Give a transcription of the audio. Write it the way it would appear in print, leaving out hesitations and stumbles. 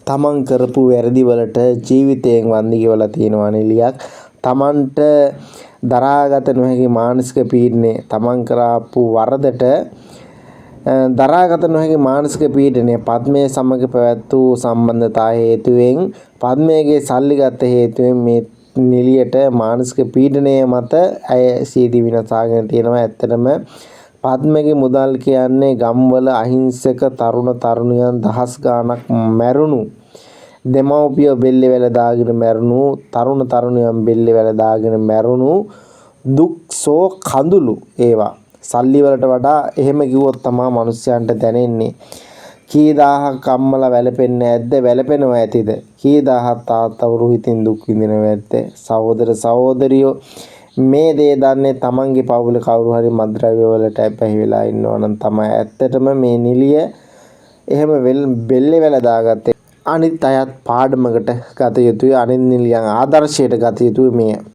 තමන් කරපු වැරදි වලට ජීවිතයෙන් වන්දි ගෙවලා තියෙනවා නිලියක්. තමන්ට දරාගත නොහැකි මානසික පීඩනය, තමන් කරාපු වරදට දරාගත නොහැකි මානසික පීඩනය පද්මයේ සමග පැවැත් වූ සම්බන්ධතා හේතුවෙන්, පද්මයේගේ සල්ලිගත හේතුවෙන් මේ නිලියට මානසික පීඩනය මත ඇය සියදිවි විනාශාගෙන තියෙනවා. ඇත්තටම පද්මගේ මුදල් කියන්නේ ගම්වල අහිංසක තරුණ තරුණියන් දහස් ගාණක් මැරුණු, දෙමව්පියෝ බෙල්ලේ වැල දාගෙන මැරුණු, තරුණ තරුණියන් බෙල්ලේ වැල දාගෙන මැරුණු දුක්සෝ කඳුළු ඒවා. සල්ලි වලට වඩා එහෙම කිව්වොත් තමයි මිනිස්යන්ට දැනෙන්නේ. කී දහහක් අම්මලා වැළපෙන්නේ නැද්ද? වැළපෙනවා ඇතිද? කී දහහක් තාත්තවරු හිතින් දුක් විඳිනවා ඇද්ද? සහෝදර සහෝදරියෝ මේ දේ දන්නේ තමන්ගේ පවුලේ කවුරු හරි මත්ද්‍රව්‍ය වලට ඇබ්බැහි වෙලා ඉන්නවා නම් තමයි. ඇත්තටම මේ නිලිය එහෙම බෙල්ලේ වැල දාගත්තේ. අනිත් අයත් පාඩමකට ගත යුතුයි. අනිත් නිලියන් ආදර්ශයට ගත යුතුයි. මේ